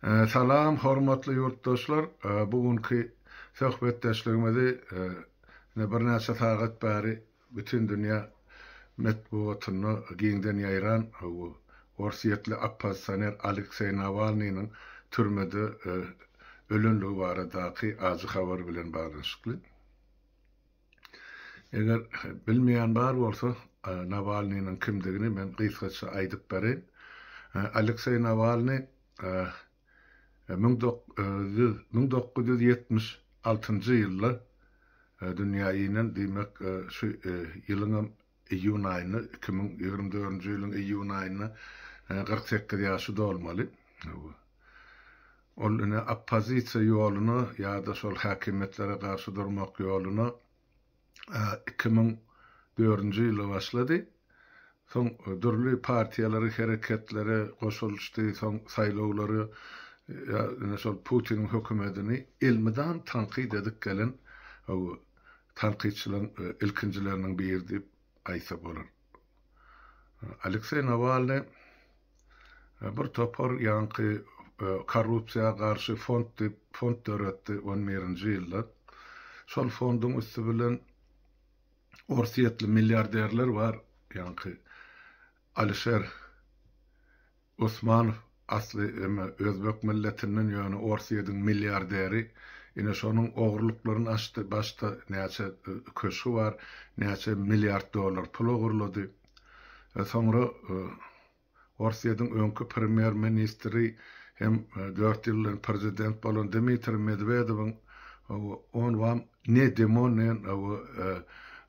Salam, hormatly yurtdoşlar. Bugünkü söhbetdeşligimizi bir näçe sagat bäri bütün dünya metbuatyny giňden ýaýran orsiýetli oppozisioner Aleksey Navalnyň türmede ölünligi baradaky azy habar bilen baglanşykly. Eger bilmeýän bar bolsa, Navalnyň kimdigini men gysgaça aýdyp berýin. Aleksey Navalny 1976 ýylda dünýäniň diýmek şu ýylyň iýun aýyny 2024-nji ýylyň iýun aýyny 48 ýaşy dolmaly. Ol ine oppozisiýa ýoluny ýa-da şol häkimetlere garşy durmak ýoluny 2004-nji ýylda başlady. Soň dürli partiýalary, hereketleri goşuluşdy, soň saýlawlary şol Putin hökümetini ilmidan tanqid edip gelen tanqidçilerin ilkinjileriniň biri diýip aýsa bolar. Aleksey Navalny bir topar ýanky korrupsiýaga garşy fond döretdi 11-nji ýylda. Şol fondyň üstü bilen orsiýetli milliarderler bar, ýanky Alisher Osmanov asly Özbek milletiniň ýöne orsiýetin milliarderi, ine şonuň ogurlyklaryny açdy, başda näçe köşü bar, näçe milliard dollar pul ogurlady. Soňra orsiýetin öňkü premier ministri hem 4 ýyldan prezident bolan Dmitri Medvedewiň on ne demonen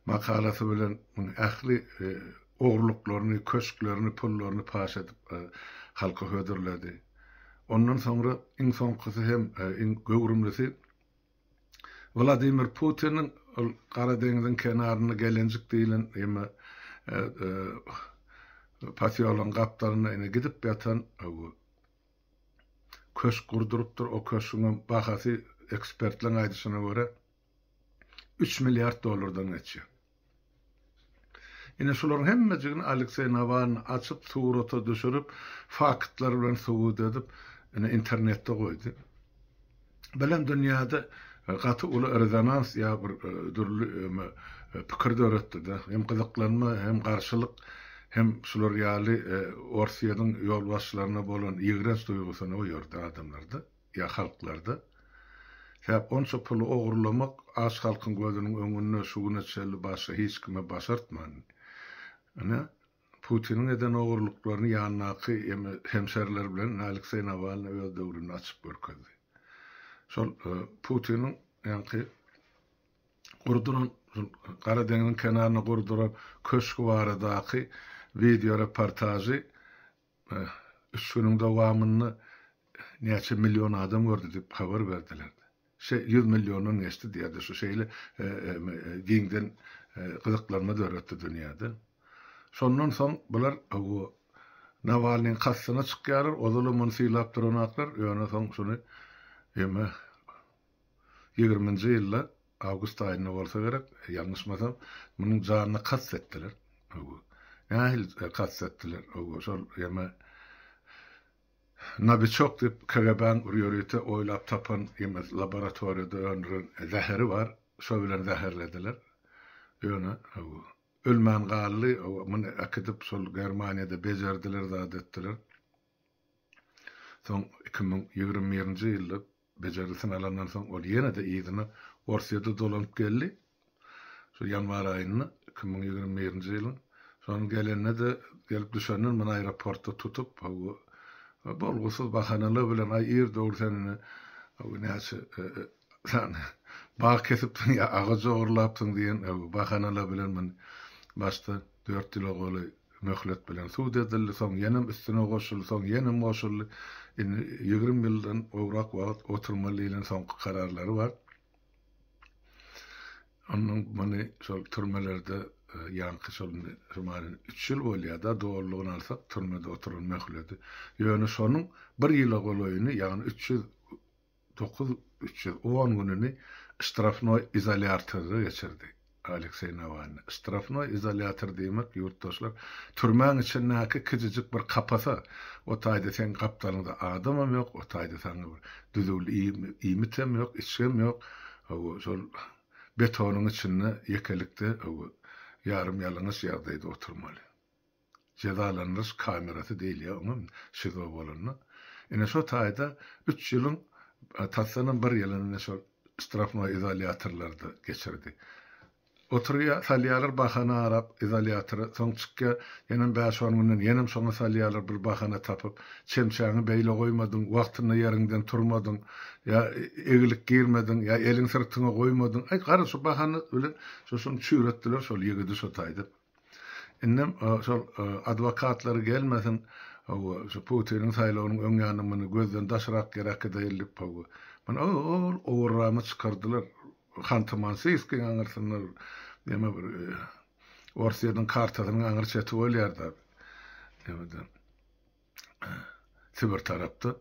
makalasy bilen ähli ogurlyklaryny, köşklerini, pullaryny paş edip halka hödürledi. Ondan sonra iň soňkysy hem iň göwrümlisi Vladimir Putin'in Kara Deňiziň kenaryna gelenjik diýilen ýa pasiýalan gapdaryna ine gidip ýatan köşk gurdurypdyr. O köşküň bahasy ekspertlerin aýdyşyna görä 3 milliard dollardan geçýär. Ine şolaryň hemmejigini Aleksey Navalny açyp surata düşürüp faktlar bilen subut edip internetde goýdy. Bilen dünýäde gaty uly rezonans ýa bir dürli pikir döretdi. Hem gyzyklanma, hem garşylyk, hem şular ýaly orsiýetin ýol başçylaryna bolan ýigrenç duýgusyny oýurdy adamlarda, ýa halklarda. Häp onça puly ogurlamak az halkyň gözüniň öňünde şuwna çelli başga hiç kime başartman. Putin'in eden ogurlyklaryny ýanynaky hemşeriler bilen Aleksey Navalny öz döwrüni açyp görkezdi. Şol Putin'in ýanky gurduran Kara Deňiziň kenaryna gurduran köşkü baradaky video reportajy 3 günüň dowamyny näçe million adam gördü diýip habar berdiler. 100 milyonun geçti diýdi şu şeýle giňden gyzyklanma döretdi dünýäde. Şondan soň bular Navalnyň kassyna çykýar, ozulumun syýlap duranaklar, ýöne soň şunu 20-nji ýylda awgust aýyna bolsa gerek, ýalňyşmasam, munyň janyny kassetdiler. Nähil kassetdiler. Şol Novichok diýip KGB'ň ýörüýte oýlap tapan laboratoriýada öndüren zäheri var. Şo bilen zäherlediler. Ýöne ölmän gally muny akıdyp şol Germaniýada bejerdiler, zat etdiler. Soň 2021-nji ýylda bejerilsin alandan soň ol ýene-de ýygyny orsiýada dolanyp geldi. Şu ýanwar aýyny 2021-nji ýylyň. Şoň gelende de gelip düşenden men aeroportda tutup bolgusyz bahanalar bilen ýer döwrsenini näçe bağ kesip ýa agaja ogurlapdyň diýen bahanalar bilen men başda 4 ýyl goly möhlet bilen suwd edildi, soň ýene üstüne goşuldy, soň ýene goşuldy. 20 ýyldan ograk wagt oturmaly ýylyň soňky kararlary bar. Onuň meni şol türmelerde ýanky şol 3 ýyl bolýar-da dogrulygyny alsak türmede oturan möhleti. Ýöne şonuň 1 ýyla golaýyny, ýagny 310 gününi iştirafnoy izolyatorda geçirdi Alexey Navalny. Strafnoy izolyator demek yurtdaşlar türmäň içindäki küçüjük bir kapasa. O taýda sen kaptanynda adamam ýok, o taýda sana bir düzüli iýmitem ýok, içem ýok. O şol betonyň içinde yekelikde o yarım yalňyş ýagdaýda oturmaly. Cezalanmış kamerası değil ya, onun şizo bolanı. Ine şo taýda 3 ýylyň tassanyň 1 ýylyny şol strafnoy izolyatorlarda geçirdi. Oturýa salýalar bahana arap izolyatora soň çykka ýene 5-10 günden ýene soňa salýalar bir bahana tapyp çemçäňi beýle goýmadyň, wagtyny ýeriňden turmadyň, ýa egilik girmediň, ýa eliň sırtyna goýmadyň. Ay gara şu bahana bilen şoşun çüýretdiler şol ýigidi şo taýda. Innem şol adwokatlary gelmesin, şu Putin'in saýlawynyň öňýanyny gözden daşyrak gerek edilip bu. Mana owurramy çykardylar. Hantamansyski aňyrsynar. Näme bir Orsiýadan kartasyny aňyrçaty bolýardy. Näme Sibir tarapda.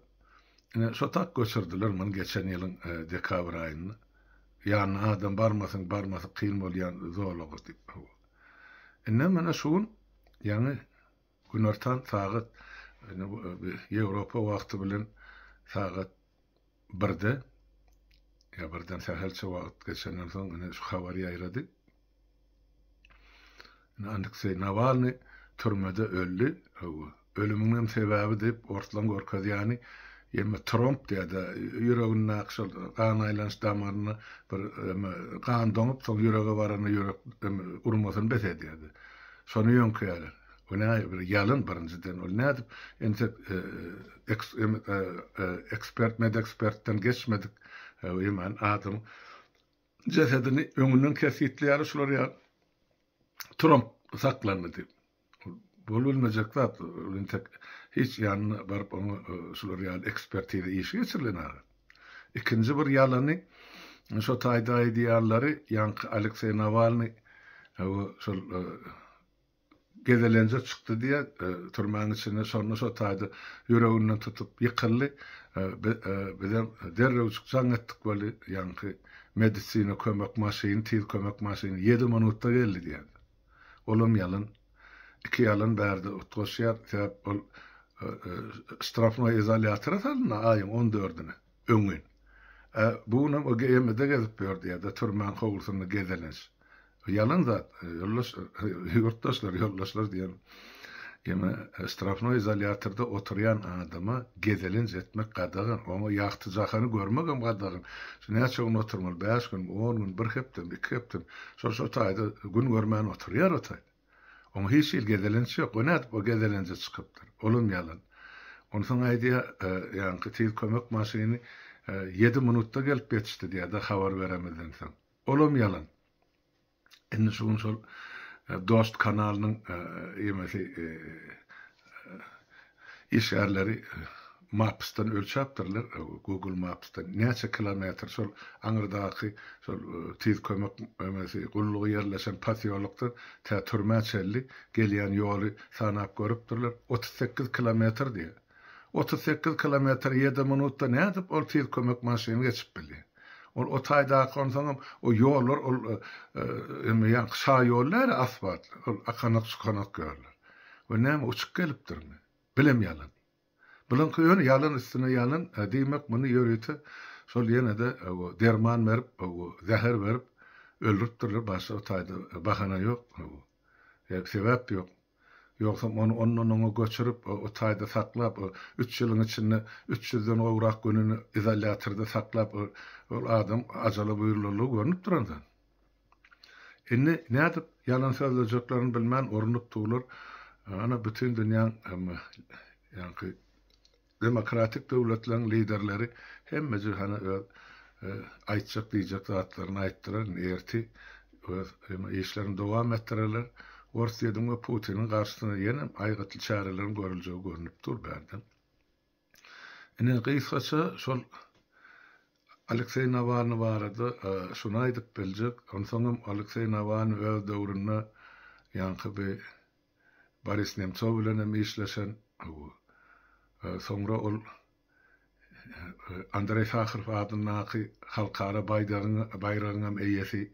Ine şo tak göçürdiler men geçen ýylyň dekabr aýyny. Ýani adam barmasyn kyn bolýan zorlugy diýip. Inne mana şuň ýani günortan saat Ýewropa wagty bilen saat 1-de ya birden sähelçe wagt geçenden soň ine şu habary ýaýrady. Alexey Navalny türmede öldü. Ölümüniň sebäbi diýip ortadan gorkadýany ýeme Trump diýdi. Ýüregine nakşal gan aýlanyş damaryny bir gan doňup soň ýürege barany ýürek urmasyn betedi. Şonu ýönkýärler. Ona bir ýalyn birinciden ol nädip ente ekspertden geçmedik. Hemen adam cesedini öňünden kesitliýär şular ýa Trump saklandy. Bolulmajak zat, tek hiç ýanyna baryp onu şular ýa ekspertize işi geçirilenär. Ikinji bir ýalany şo taýda ideýallary ýanky Alexey Navalny şol gezelenje çykdy diye türmäň içine şonu şo taýda ýüreginden tutup ýykyldy. Bizem derrew çyksaň etdik boli ýanky medisina kömek maşyny, tiz kömek maşyny 7 minutda geldi diýdi. Olum ýalyn 2 ýalyn berdi. Otgoşýar sebäp ol strafnoy izolyatora salyna aýyň 14-üne öňün. Buňam o gemede gezip berdi ýa-da türmäň howlusyny gezelenş. Ýalyn zat, yurtdaşlar diýen. Ýeme strafnoy izolyatorda oturýan adama gezelenç etmek gadagyn, onu ýagty jahany görmegem gadagyn. Şu näçe gün oturmaly, 5 gün, 10 gün, 1 hepden, 2 hepden. Şo taýda gün görmän oturýar o taýda. Onu hiç gezelenç ýok, o nädip o gezelençe çykypdyr. Olum ýalyn. Onu soň aýdýa, ýa-ni tiz kömek maşyny 7 minutda gelip ýetişdi diýdi habar beremeden soň. Olum ýalyn. Indi şol Dost kanalynyň ýemesi işgärleri Maps'tan ölçäpdirler, Google Maps'tan näçe kilometr şol aňyrdaky şol tiz kömek ýemesi gullugy ýerleşen pasiýolukdan tä türmäçelli gelýän ýoly sanap görüpdirler. 38 kilometr diýe. 38 kilometr 7 minutda nädip ol tiz kömek maşyny geçip bilýär. O taýda konsaňam o ýollar ýa şa ýollar asfalt, akanak sukanak görler. We näme uçup gelipdirmi? Bilem ýalyn. Bilen köýün ýalyn üstüne ýalyn diýmek muny ýöretdi. Şol ýene-de derman berip, zäher berip öldüripdirler. Başga o taýda bahana ýok. Ýa sebäp ýok. Ýoksa onu göçürip o taýda saklap 3 ýylyň içinde 300-den gowrak gününi izolyatorda saklap ol adam ajaly buýrulurly görnüp durandan. Indi nädip ýalan sözlejeklaryny bilmän orunup tuğulur. Ana bütün dünýäň ýanky demokratik döwletleriň liderleri hemme hana aýtjak diýjek zatlaryny aýtdyrar, erti işlerini dowam etdirerler. Orsiýadan we Putinin garşysyna ýene aýgatly çärelerin görüljegi görnüp dur berdim. Ine gysgaça şol Alexey Navalny barada şunu aýdyp biljek. Onsoňam Alexey Navalny öz döwründe ýanky bir Boris Nemtsov bilen hem işleşen soňra ol Andrei Sakharov adyny halkara bayragynyň eýesi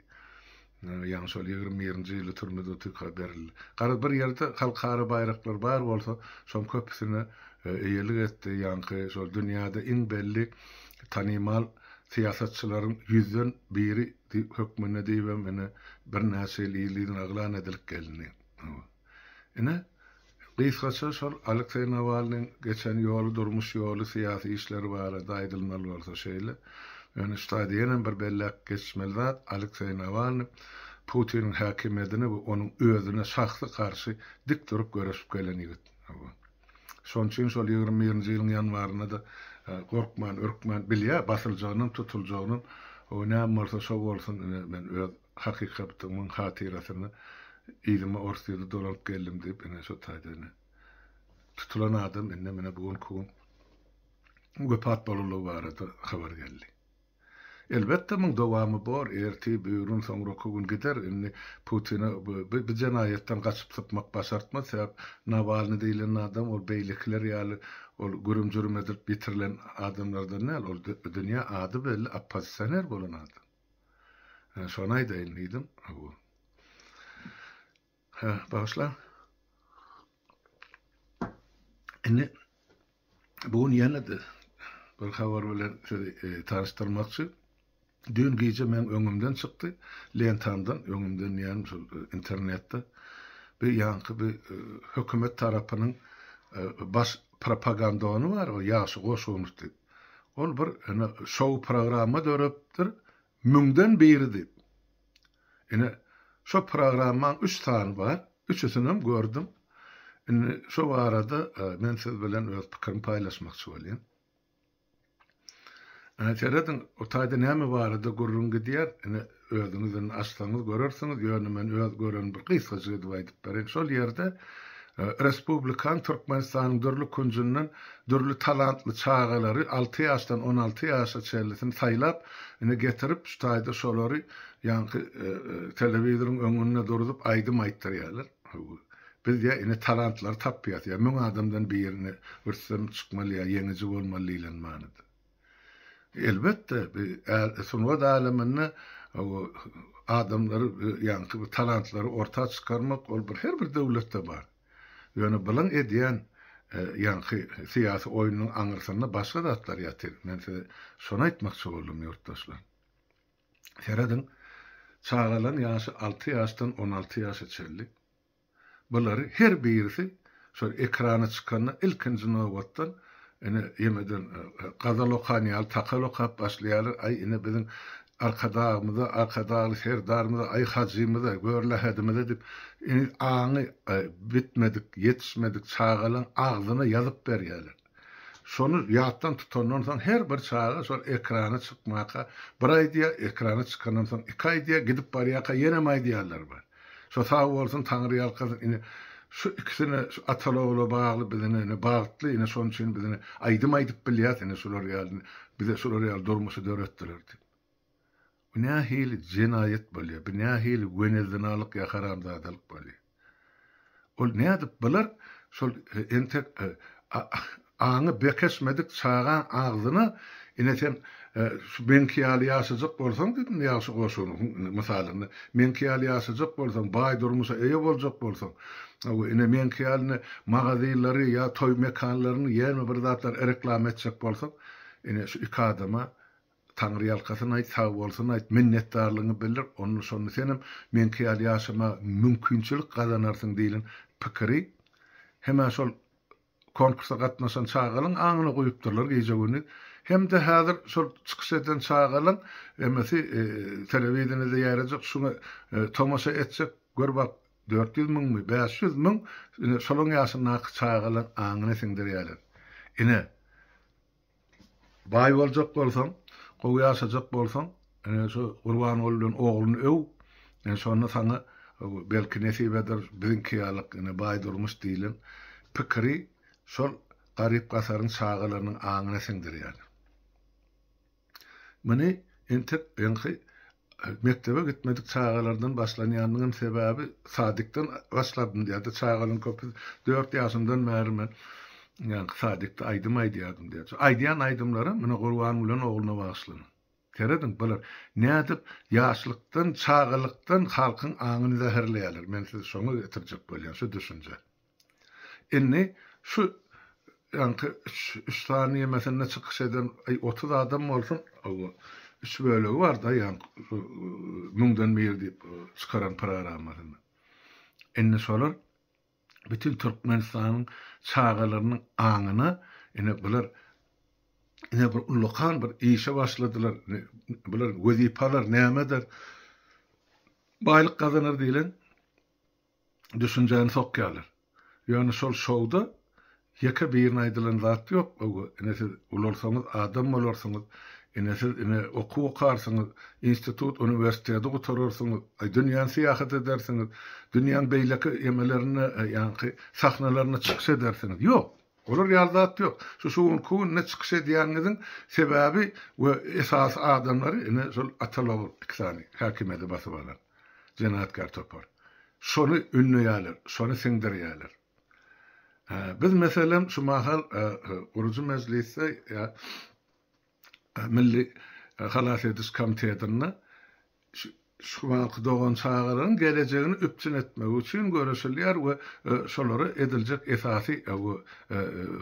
Ýa-ni şol 20-nji ýyly türmede tutulýar berildi. Gara bir ýerde halkara baýraklar bar bolsa, şol köpüsine eýelik etdi. Ýa-ni şol dünýäde iň belli tanymal siýasatçylaryň 100den biri hökmüne diýip mene bir näçe ýyldan aglan edilip geldi. Ine Gysgaça şol Aleksey Navalnyň geçen ýoly durmuş ýoly syýasy işleri barada aýdylmaly bolsa şeýle. Yani stadiýanyň bir bellek geçmeli zat Aleksey Navalny Putinin häkimetine we onuň özüne şahsy karşı dik durup görüşip gelen ýigit. Şoň üçin şol 20-nji ýylyň ýanwaryna da gorkman, örkman bilýär, basyljagynyň, tutuljagynyň o näme bolsa şo bolsun men öz hakykatynyň hatirasyny ilmi ortaýda dolanyp geldim diýip ene şo taýdany tutulan adam enne mene bugün kuň göpat bolulgy barada habar geldi. Elbette mun dowamy bor, erti büýürün soňra kuň gider, indi Putin'i bir jenaýetden gaçyp tutmak başartma sebäp Navalny diýilen adam ol beýlikler ýaly ol gürüm-jürüm edip bitirilen adamlardan näl ol dünýä ady belli oppozisioner bolan adam. Şonu aýdaýyn bu. Başla. Indi bugün ýene de bir habar bilen tanıştyrmakçy. Dün gece men öňümden çykdy, lentandan öňümden ýani şol internetde bir ýanky bir hökümet tarapynyň baş propagandany bar, o ýaşy goşulmuşdy. Ol bir şow programy dörepdir, müňden biri diýip. Ine şo programmaň 3 sany bar, üçüsini gördüm. Ine şo barada men siz bilen öz pikirimi paýlaşmakçy bolýan. Teredin o taýda näme barada gurrun gidýär, ene özüňizden açsaňyz görersiňiz, ýöne men öz gören bir gysgaça edip aýdyp berýän. Şol ýerde Respublikan Türkmenistanyň dörli kunjundan dörli talantly çağalary 6 ýaşdan 16 ýaşa çellisini saýlap, ene getirip şu taýda şolary ýanky telewizionyň öňüne durup aýdym aýtdyrýarlar. Biz ýa ene talantlar tapýar, ýa müň adamdan birini ürsem çykmaly, ýeňiji bolmaly diýilen manyda. Elbette sunwa aleminde o adamları ýanky bu talantlary orta çykarmak ol bir her bir döwletde bar. Ýöne bilen edýän ýanky syýasy oýunyň aňyrsyna başga zatlar ýatyr. Men size şonu aýtmakçy boldum ýurtdaşlar. Heredin çağalan ýaşy 6 ýaşdan 16 ýaşa çellik. Bulary her birisi şol ekrana çykanda ilkinji nowatdan ene ýemeden gazalokanyal takalokap başlaýar. Ay ene bizim arkadaşlar her darmyda ay hajymyda görle hedimde dip ene aňy bitmedik, yetişmedik çağalan agzyna ýazyp berýärler. Şonu ýatdan tutandan soň her bir çağa şol ekrana çykmaka, bir aýdýa ekrana çykandan soň iki aýdýa gidip barýaka ýene maýdýarlar bar. Şo sag bolsun Taňry ýalkazyn ene şu ikisine atalawla bagly bizine bagtly ene şoň üçin bizine aýdym aýdyp bilýär ene şolar ýaly bize şolar ýaly durmuşy döretdiler. Bu nähil jinayet bolýar, bu nähil gönezinalyk ýa haramzadalyk bolýar. Ol nädip biler şol entek aňy bekesmedik çağan agzyny ene sen menki ýaly ýaşajak bolsaň dedim ýaşy goşuny mysalyny menki ýaly ýaşajak bolsaň baý durmuşa eýe boljak bolsaň ene menki ýalyny magazyňlary ýa toý mekanlaryny ýene bir zatlar reklam etjek bolsaň ene şu iki adama Taňry ýalkasyna aýt, sag bolsun aýt, minnetdarlygyny bilir, onu şonu senem menki ýaly ýaşama mümkinçilik gazanarsyň diýilen pikiri hemen şol konkursa gatnaşan çağalan aňyny goýupdyrlar gece güni. Hem de häzir şol çykyş eden çağalan emesi telewizionyny da ýarajak, şunu tomaşa etsek gör bak 400 000 mi 500 000 şolun ýaşyna çağalan aňyny siňdirýärler. Ine baý boljak bolsaň, gowy ýaşajak bolsaň, ene şu Gurban bolan ogluny öw, ene şonu saňa belki nesip eder bizinki ýalyk ene baý durmuş diýilen pikiri şol garyp gasaryň çağalarynyň aňyna siňdirýär. Meni entek ýanky mektebe gitmedik çağalardan başlanýanyň sebäbi sadykdan başladym diýdi. Çağalan köpü 4 ýaşymdan bäri ýanky sadykda aýdym aýdýardym diýdi. Aýdýan aýdymlara meni Gurban bilen ogluny bagşlanan. Teredin bular nädip ýaşlykdan, çağılykdan halkyň aňyny zäherleýärler. Men size şoňa getirjek bolýan şu düşünje. Inni şu ýanky 3 saniye meselene çykyş eden 30 adam bolsun, üç bölegi var da ýanky 1000dan bir diýip çykaran programlaryny. Inni şolar bütün Türkmenistanyň çağalarynyň aňyna bular bir ulukan bir işe başladılar. Bular wezipalar nämedir? Baylyk kazanır diýilen düşünjäni sokýarlar. Ýani şol şowda ýeke birini aýdylan zat ýok. Siz ularsaňyz, adam bolarsaňyz, siz okuw okarsaňyz, institut, universitede oturarsaňyz, dünýäni syýahat edersiňiz, dünýäň beýleki ýemelerini, ýani sahnalaryna çykyş edersiňiz. Ýok. Olar ýaldat ýok. Şuň kuwunna çykyş edýäniniň sebäbi we esas adamlary şol atalaw iksany häkimede basybalar. Jenatkar topar. Şonu ünlüýärler, şonu siňdirýärler. Biz meselem şu mahal Urucu Meclisi ya Milli Halas Ediş Komiteti'ne şu wagt dogan çağıran geleceğini üpçün etmek için görüşülýär we şolary ediljek esasy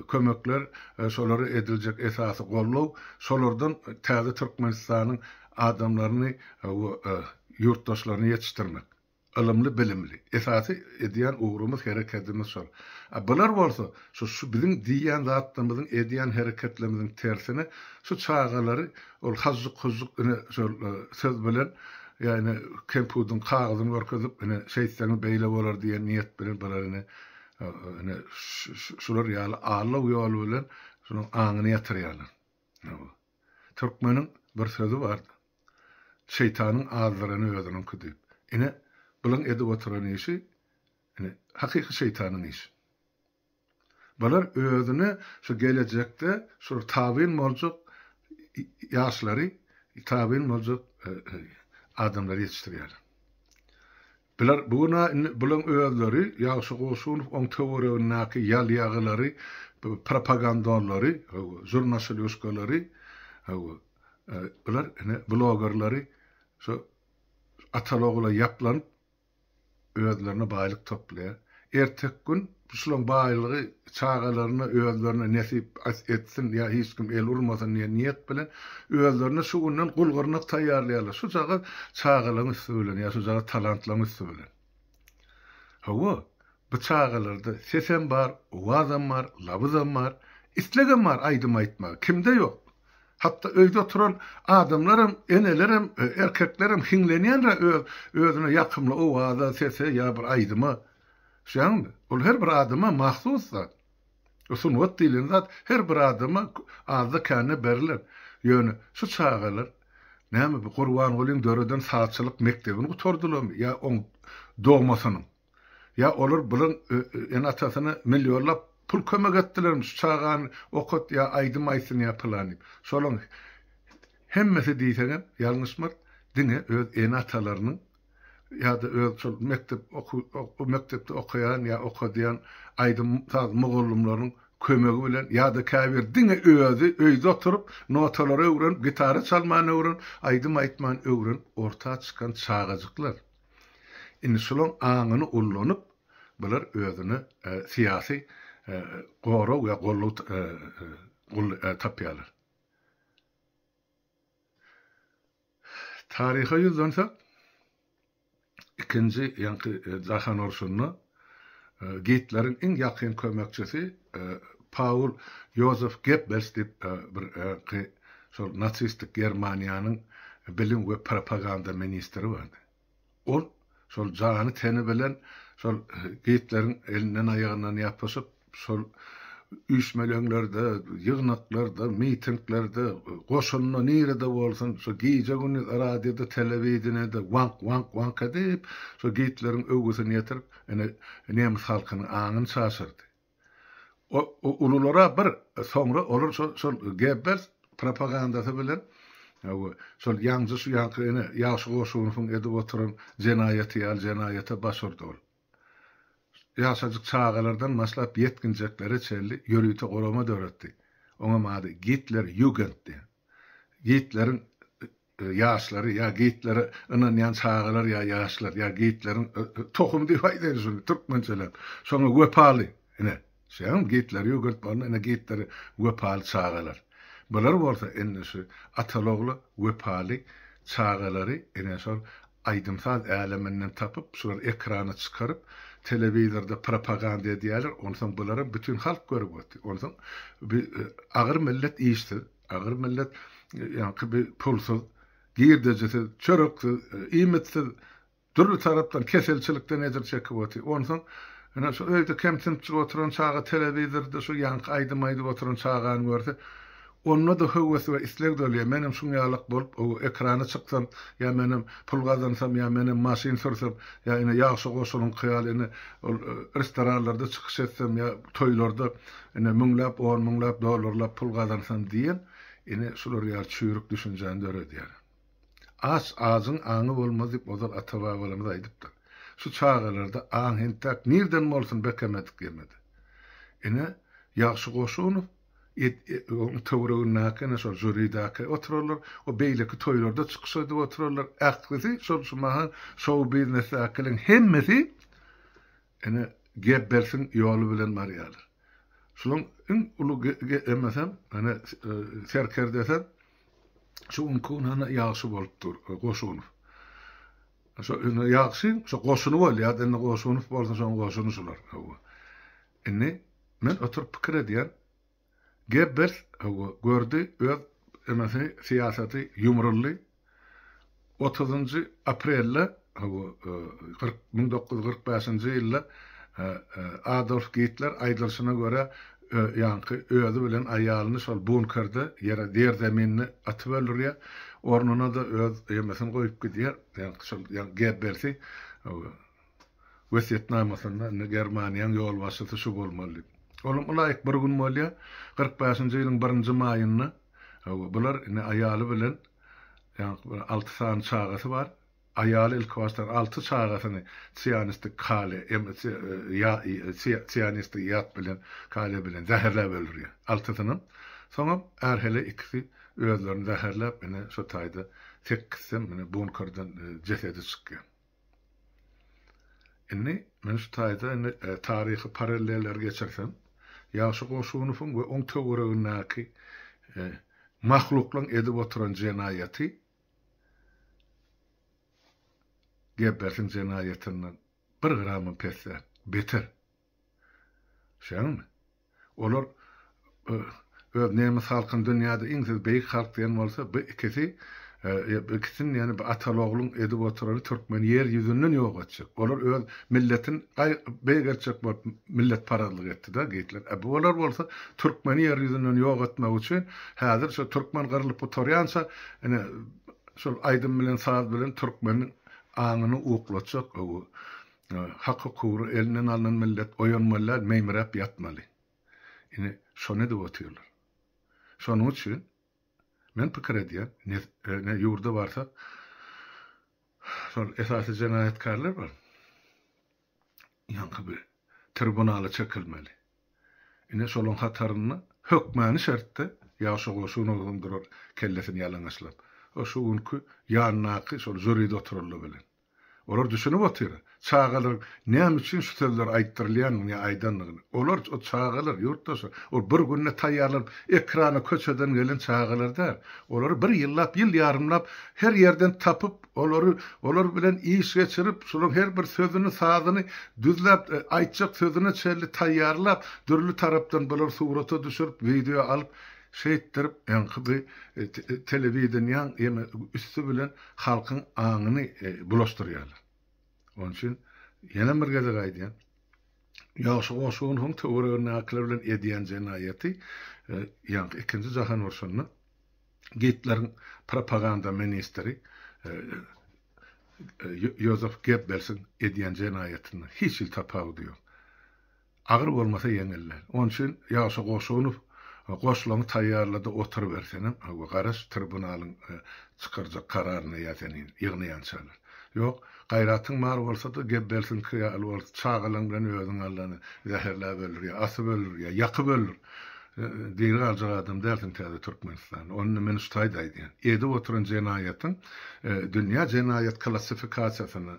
kömekler, şolary ediljek esasy gollaw, şolardan täze Türkmenistanyň adamlaryny yurtdaşlaryny ýetişdirmek. Ilımly, bilimli. Esasy edýän ugrumyz, hereketimiz şol. Bular bolsa, şu bizim diýen zatlarymyzyň edýän hereketlerimiziň tersine şu çağalary ol hazzyk şol söz bilen yani kempudun kağıdını workazyp şeýtseňi beýle bolar diýen niýet bilen bularyny şular ýaly Allah ýoly bilen şonuň aňyny ýatyrýarlar. Türkmeniň bir sözü bardy. Şeytanyň ağzlaryny özüniň küdüp. Bulan edip oturan işi hakyky şeytanyň işi. Bular özüni şu gelecekde şu tabin boljak ýaşlary, tabin boljak adamlar ýetişdirýärler. Bulan özleri ýaşy goşunyp oň töwereginäki ýal ýagylary, propagandalary, jurnalistleri, bular blogerleri şu atalogla ýaplanıp özlerine baýlyk toplaýar. Ertek gün şulan baýlygy çağalaryna özlerine nesip etsin ýa hiç kim el urmasyn diýen niýet bilen özlerine şu günden gulgurnak taýýarlaýarlar. Şu jaga çağalaryň üstüne ýa şu jaga talantlaryň üstüne. Bu çağalarda sesen bar, wazam bar, labızam bar, islegem bar aýdym aýtmak. Kimde ýok? Hatta öýde oturan adamlarym, enelerim, erkeklerim hiňlenýänler özüne ýakymly o wada sese ýa bir aýdyma. Şeňmi? Ol her bir adama mahsus zat. O sunwat diýilen zat her bir adama azda kany berilir. Ýöne şu çağalar näme bu Gurban Gulyň döreden saatçylyk mektebini gutardylar ýa oň dogmasyny. Ýa olar bulan enatasyny millionlap pul kömek etdiler şu çağan okut ýa aýdym aýsyn ýapylanyp. Şolaň hemmesi diýsegem ýalňyşmyr, dine öz enatalarynyň ýa-da öz şol mektepde okuyan ýa okudýan aýdym mugallimlaryň kömegi bilen ýa-da käbir dine özü öýde oturup notalary öwren, gitara çalmany öwren, aýdym aýtmany öwren ortağa çykan çağajyklar. Indi şolaň aňyny ullanyp bular özüni siýasy goraw we gollaw tapýarlar. Tariha ýüzlense ikinji ýanky Jahan Orşunny Gitleriň iň ýakyn kömekçisi Paul Joseph Goebbels diýip bir şol natsistik Germaniýanyň bilim we propaganda ministri bardy. Ol şol jany teni bilen şol Gitleriň elinden aýagyndan ýapyşyp şol üýtmelenlerde, ýygnaklarda, mitinglerde, goşunna nirede bolsun, şu gije güni radioda, telewizionyada wank edip, şu Gitleriň öwgüsini ýetirip, nemis halkynyň aňyny çaşyrdy. O ululara bir soňra olur şol Goebbels propagandasy bilen şol ýalňyş şu ýaşy goşunyň edip oturan jenaýete başurdy ol. Ýaşajyk çağalardan maslap yetkinjekleri çelli ýörüýte gorama döretdi. Oňa mady Hitler Jugend diýen. Hitleriň yaşları ya geyitleri ınanyan çağılar ya yaşlar ya geyitlerin tohum diye aýdýar Türkmençeler. Şoňa göpaly. Ine şeň geyitleri ýögürt barna ine geyitleri göpaly çağılar. Bular bolsa ennesi atalogly göpaly çağılary ine şol aýdymsaz äleminden tapyp şular ekrana çykaryp telewizorda propaganda edýärler. Ondan bulara bütün halk görüp ötdi. Ondan bir agyr millet iýişdi. Agyr millet ýa-ni bir pulsuz, girdejesi, çöröksiz, iýmetsiz türlü tarapdan keselçilikden edir çekip ötdi. Ondan ana şu öýde kemtinçi oturan çağa telewizorda şu ýanky aýdyp oturan çağany görse onda da howasy we isleg dolýar. Menim şuňalyk bolup o ekrana çyksam, ya menim pul gazansam, ya menim maşyn sürsem, ya ine ýagşy goşunyň kyýalyny restoranlarda çykyş etsem, ya toýlarda ine müňläp, 10 müňläp dollarlap pul gazansam diýen, ine şular ýa çüýrük düşünjäni döredýär. Ağzın aňy bolmaz diýip ozal ata-babalarymyz aýdypdyr. Şu çağlarda aň hentak nirden bolsun bekemedik gelmedi. Ine ýagşy goşuny tawragynnaky şol jüridaky otururlar, o beýleki toýlarda çykyşyp otururlar. Äkdisi şol şumahan show business akylyn hemmesi ene gebbersin ýoly bilen barýarlar. Şoň in ulu emesem, ene serker desem, şu unkun hana ýagşy bolupdyr, goşuny. Şo ene ýagşy, şo goşuny bolýar, ene goşuny bolsa şo goşuny şular. Ene men oturup pikir edýär. Gebbers gördü öz emesi siyaseti yumrully 30 aprelde 1945-nji ýylda Adolf Hitler aýdylşyna göre ýanky özü bilen aýalyny şol bunkerda ýer zeminini atyp öldürýär. Ornuna da öz emesini goýup gidýär. Ýanky şol Gebbersi wesiýetnamasyna Germaniýanyň ýol başçysy şu bolmaly. Olam olaýyk bir gün bolýar 45-nji ýylyň 1-nji maýyny bular ine aýaly bilen ýa-ni 6 san çağasy bar. Aýaly ilk başdan 6 çağasyny Sionistik kale Sionistik ýat bilen kale bilen zäherläp öldürýär. 6syny. Soňra erhele ikisi özlerini zäherläp ine şu taýda teksim ine bunkerden jesedi çykýar. Inni men şu taýda ine taryhy paralleller geçirsem ýa-şy goşunyň we oň töweregindäki mahluklaryň edip oturan jenaýaty Gebbersin jenaýatynyň bir grammy pesler beter. Şeňmi? Olar öz nemes halkyň dünýäde iň beýik halk diýen bolsa bu ikisi ikisinin ýani bir atalogluň edip oturany türkmen ýer ýüzünden ýok etjek. Olar öz milletin beýgerçek bolup millet paralyk etdi da geytler. Bu olar bolsa türkmen ýer ýüzünden ýok etmek üçin häzir şu türkmen gyrylyp oturýansa ene şol aýdym bilen saz bilen türkmeniň aňyny uklatjak. Haky kuru elinden alınan millet oýanmalar meýmirap ýatmaly. Ine şonu da oturýarlar. Şonuň üçin men pikir edýär, ne ýurda barsa, şol esasy jenaýetkarlar bar. Ýanky bir tribunala çekilmeli. Ine şolun hataryny hökmäni şertde ýa-şo goşuny öldürür, kellesini ýalaňaçlap. O şu günkü ýanynaky şol jüride otururlar bilen. Olar düşünüp oturýar. Çağalar näme üçin şu sözler aýtdyrylýan ýa aýdanlygyny. Olar o çağalar ýurtdaşy. O bir günne taýýarlap ekrana köçeden gelen çağalarda. Olar bir ýyllap, ýyl ýarymlap her ýerden tapyp, olar bilen iş geçirip, şolaryň her bir sözüni, sazyny düzläp, aýtjak sözüni çelli taýýarlap, dürli tarapdan bular surata düşürip, video alyp şeýitdirip, ýanky bir telewizyon ýa üstü bilen halkyň aňyny bulaşdyrýarlar. Onun için yana bir gazet aýdýan. Ýa-şo goşunyň töweregindäkiler bilen edýän jenaýaty ýa-ni ikinji jahan urşunyň Hitler'in propaganda ministri Joseph Goebbels'in edýän jenaýatyny hiç il tapaw diýär. Agyr bolmasa ýeňiller. Onun için ýa-şo goşuny goşularyň taýýarlady oturup bersenem, o garaş tribunalyň çykarjak kararyny ýatyny ýygnaýançalar. Ýok, gaýratyň bar bolsa da Goebbels'in kyýaly bolup çağalan bilen özüň allany zäherläp öldürýär, asyp öldürýär, ýakyp öldürýär. Diri galjagy adam dälsin täze Türkmenistan. Onu men ustaýdaýdy. Ede oturan jenaýatyň dünýä jenaýat klassifikasiýasyny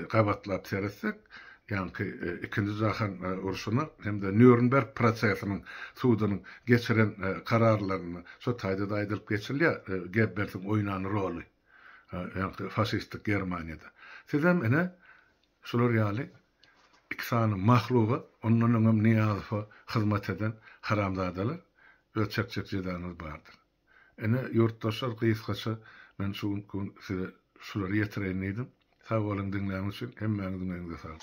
gabatlap sersek, ýani ikinji jahan urşuny hem-de Nürnberg prosesiniň sudynyň geçiren kararlaryny şo taýda aýdylyp geçirilýär. Goebbels'iň oýnany roly. Ýani faşistik Germaniýada. Sizem ene şolar ýaly ikisany mahluga ondan öňem niýazyfa hyzmat eden haramzadalar ölçekçek jedanyz bardyr. Ene ýurtdaşlar gysgaça men şu gün size şolary ýetirendim. Sag bolan diňläňiz üçin hemmäňiziň öňünde sag.